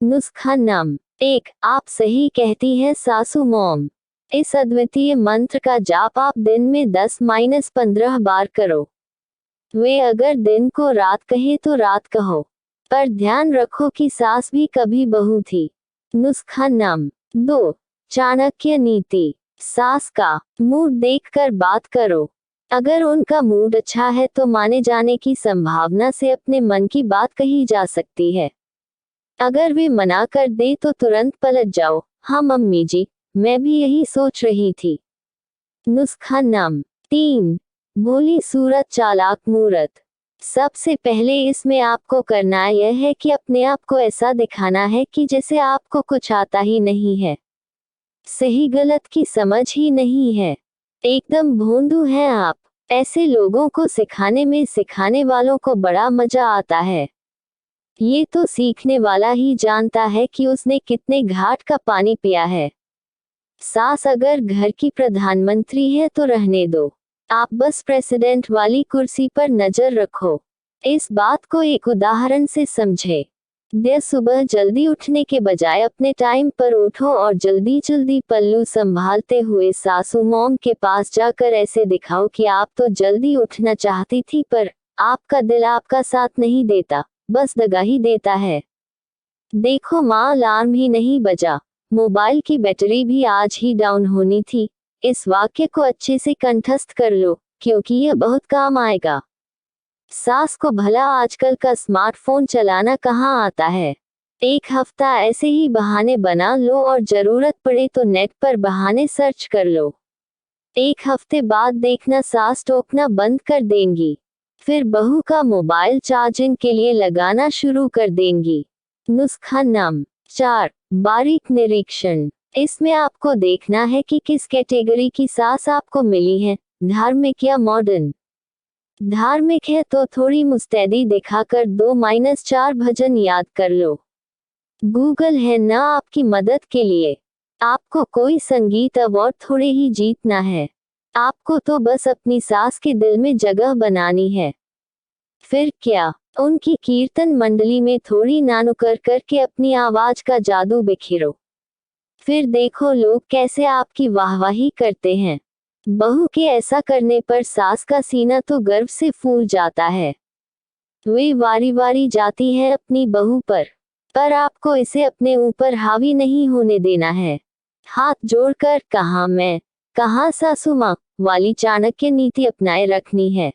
नुस्खा नम 1। आप सही कहती हैं सासू मॉम। इस अद्वितीय मंत्र का जाप आप दिन में 10-15 बार करो। वे अगर दिन को रात कहे तो रात कहो, पर ध्यान रखो कि सास भी कभी बहू थी। नुस्खा नम 2। चाणक्य नीति। सास का मूड देखकर बात करो। अगर उनका मूड अच्छा है तो माने जाने की संभावना से अपने मन की बात कही जा सकती है। अगर वे मना कर दे तो तुरंत पलट जाओ, हाँ मम्मी जी, मैं भी यही सोच रही थी। नुस्खा नम 3। भोली सूरत चालाक मूरत। सबसे पहले इसमें आपको करना यह है कि अपने आप को ऐसा दिखाना है कि जैसे आपको कुछ आता ही नहीं है, सही गलत की समझ ही नहीं है, एकदम भोंदू हैं आप। ऐसे लोगों को सिखाने में सिखाने वालों को बड़ा मजा आता है। ये तो सीखने वाला ही जानता है कि उसने कितने घाट का पानी पिया है। सास अगर घर की प्रधानमंत्री है तो रहने दो, आप बस प्रेसिडेंट वाली कुर्सी पर नजर रखो। इस बात को एक उदाहरण से समझे। सुबह जल्दी उठने के बजाय अपने टाइम पर उठो और जल्दी जल्दी पल्लू संभालते हुए सासू मॉम के पास जाकर ऐसे दिखाओ कि आप तो जल्दी उठना चाहती थी पर आपका दिल आपका साथ नहीं देता, बस दगा ही देता है। देखो माँ, अलार्म ही नहीं बजा, मोबाइल की बैटरी भी आज ही डाउन होनी थी। इस वाक्य को अच्छे से कंठस्थ कर लो, क्योंकि यह बहुत काम आएगा। सास को भला आजकल का स्मार्टफोन चलाना कहाँ आता है। एक हफ्ता ऐसे ही बहाने बना लो और जरूरत पड़े तो नेट पर बहाने सर्च कर लो। एक हफ्ते बाद देखना सास टोकना बंद कर देंगी, फिर बहू का मोबाइल चार्जिंग के लिए लगाना शुरू कर देंगी। नुस्खा नम 4। बारीक निरीक्षण। इसमें आपको देखना है कि किस कैटेगरी की सास आपको मिली है, धार्मिक या मॉडर्न। धार्मिक है तो थोड़ी मुस्तैदी दिखाकर 2-4 भजन याद कर लो। गूगल है ना आपकी मदद के लिए। आपको कोई संगीत अवार्ड थोड़े ही जीतना है, आपको तो बस अपनी सास के दिल में जगह बनानी है। फिर क्या, उनकी कीर्तन मंडली में थोड़ी नानुकर करके अपनी आवाज का जादू बिखेरो। फिर देखो लोग कैसे आपकी वाहवाही करते हैं। बहू के ऐसा करने पर सास का सीना तो गर्व से फूल जाता है। वे वारी वारी जाती है अपनी बहू पर आपको इसे अपने ऊपर हावी नहीं होने देना है। हाथ जोड़कर कहाँ मैं, कहाँ सासू माँ वाली चाणक्य नीति अपनाए रखनी है।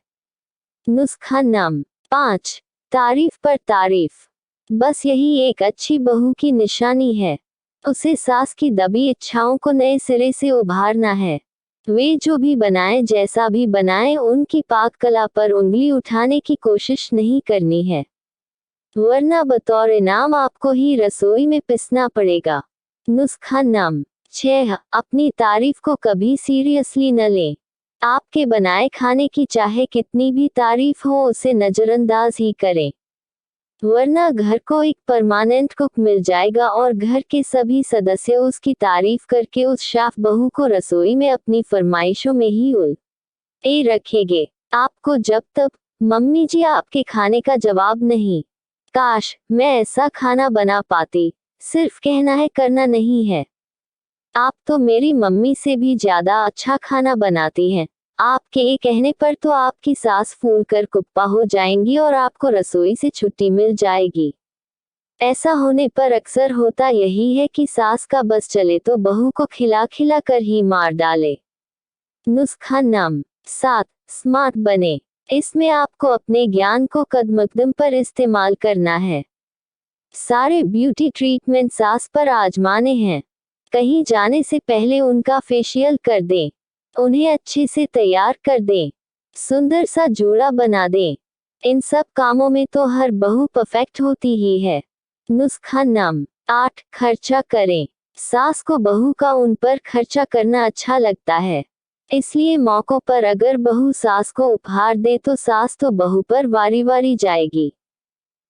नुस्खा नम 5। तारीफ पर तारीफ। बस यही एक अच्छी बहू की निशानी है। उसे सास की दबी इच्छाओं को नए सिरे से उभारना है। वे जो भी बनाए, जैसा भी बनाए, उनकी पाक कला पर उंगली उठाने की कोशिश नहीं करनी है, वरना बतौर इनाम आपको ही रसोई में पिसना पड़ेगा। नुस्खा नम 6। अपनी तारीफ को कभी सीरियसली न लें। आपके बनाए खाने की चाहे कितनी भी तारीफ हो, उसे नजरअंदाज ही करें, वरना घर को एक परमानेंट कुक मिल जाएगा और घर के सभी सदस्य उसकी तारीफ करके उस शाफ बहू को रसोई में अपनी फरमाइशों में ही उलझे रखेंगे। आपको जब तक मम्मी जी आपके खाने का जवाब नहीं, काश मैं ऐसा खाना बना पाती, सिर्फ कहना है करना नहीं है। आप तो मेरी मम्मी से भी ज्यादा अच्छा खाना बनाती हैं। आपके ये कहने पर तो आपकी सास फूल कर कुप्पा हो जाएंगी और आपको रसोई से छुट्टी मिल जाएगी। ऐसा होने पर अक्सर होता यही है कि सास का बस चले तो बहू को खिला खिला कर ही मार डाले। नुस्खा नम 7। स्मार्ट बने। इसमें आपको अपने ज्ञान को कदमकदम पर इस्तेमाल करना है। सारे ब्यूटी ट्रीटमेंट सास पर आजमाने हैं। कहीं जाने से पहले उनका फेशियल कर दें, उन्हें अच्छे से तैयार कर दें, सुंदर सा जोड़ा बना दें। इन सब कामों में तो हर बहू परफेक्ट होती ही है। नुस्खा नम 8। खर्चा करें। सास को बहू का उन पर खर्चा करना अच्छा लगता है, इसलिए मौकों पर अगर बहू सास को उपहार दे तो सास तो बहू पर वारी वारी जाएगी।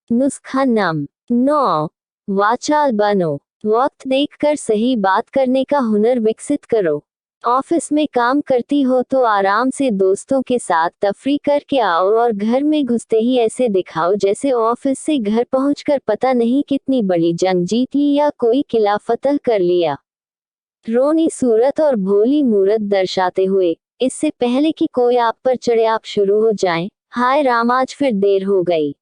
नुस्खा नम 9। वाचाल बनो। वक्त देखकर सही बात करने का हुनर विकसित करो। ऑफिस में काम करती हो तो आराम से दोस्तों के साथ तफरी करके आओ और घर में घुसते ही ऐसे दिखाओ जैसे ऑफिस से घर पहुंचकर पता नहीं कितनी बड़ी जंग जीत ली या कोई किला फतह कर लिया। रोनी सूरत और भोली मूरत दर्शाते हुए, इससे पहले कि कोई आप पर चढ़े आप शुरू हो जाएं, हाय राम आज फिर देर हो गई।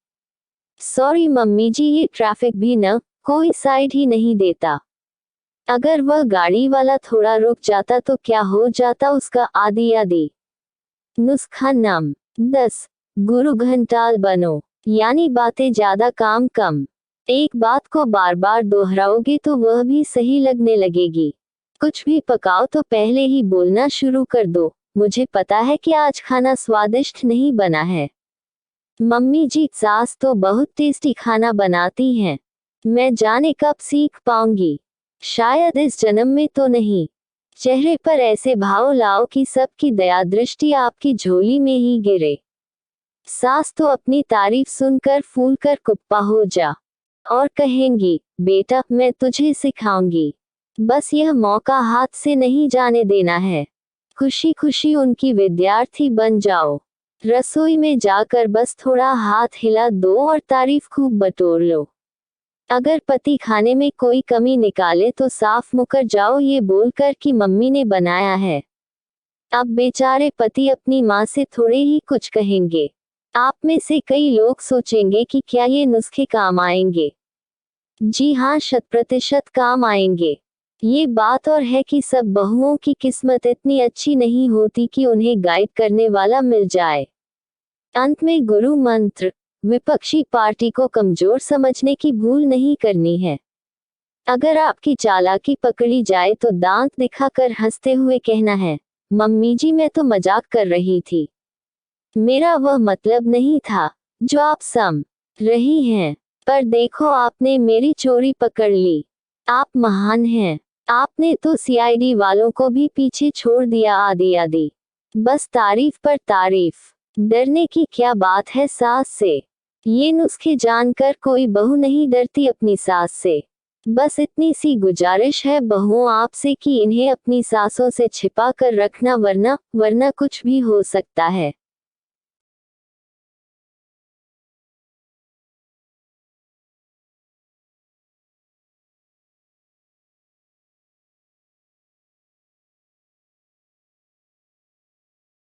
सॉरी मम्मी जी, ये ट्रैफिक भी न कोई साइड ही नहीं देता। अगर वह गाड़ी वाला थोड़ा रुक जाता तो क्या हो जाता उसका आदि आदि। नुस्खा नम 10 गुरु घंटाल बनो, यानी बातें ज्यादा काम कम। एक बात को बार बार दोहराओगे तो वह भी सही लगने लगेगी। कुछ भी पकाओ तो पहले ही बोलना शुरू कर दो, मुझे पता है कि आज खाना स्वादिष्ट नहीं बना है। मम्मी जी सास तो बहुत टेस्टी खाना बनाती हैं, मैं जाने कब सीख पाऊंगी, शायद इस जन्म में तो नहीं। चेहरे पर ऐसे भाव लाओ कि सबकी दया दृष्टि आपकी झोली में ही गिरे। सास तो अपनी तारीफ सुनकर फूल कर कुप्पा हो जा और कहेंगी, बेटा मैं तुझे सिखाऊंगी, बस यह मौका हाथ से नहीं जाने देना है। खुशी खुशी उनकी विद्यार्थी बन जाओ। रसोई में जाकर बस थोड़ा हाथ हिला दो और तारीफ खूब बटोर लो। अगर पति खाने में कोई कमी निकाले तो साफ मुकर जाओ ये बोलकर कि मम्मी ने बनाया है। अब बेचारे पति अपनी माँ से थोड़े ही कुछ कहेंगे। आप में से कई लोग सोचेंगे कि क्या ये नुस्खे काम आएंगे। जी हाँ, 100% काम आएंगे। ये बात और है कि सब बहुओं की किस्मत इतनी अच्छी नहीं होती कि उन्हें गाइड करने वाला मिल जाए। अंत में गुरु मंत्र, विपक्षी पार्टी को कमजोर समझने की भूल नहीं करनी है। अगर आपकी चालाकी पकड़ी जाए तो दांत दिखाकर हंसते हुए कहना है, मम्मी जी मैं तो मजाक कर रही थी, मेरा वह मतलब नहीं था जो आप सम रही हैं। पर देखो आपने मेरी चोरी पकड़ ली, आप महान हैं, आपने तो सीआईडी वालों को भी पीछे छोड़ दिया आदि आदि। बस तारीफ पर तारीफ। डरने की क्या बात है सास से। ये नुस्खे जानकर कोई बहू नहीं डरती अपनी सास से। बस इतनी सी गुजारिश है बहुओं आपसे कि इन्हें अपनी सासों से छिपा कर रखना, वरना कुछ भी हो सकता है।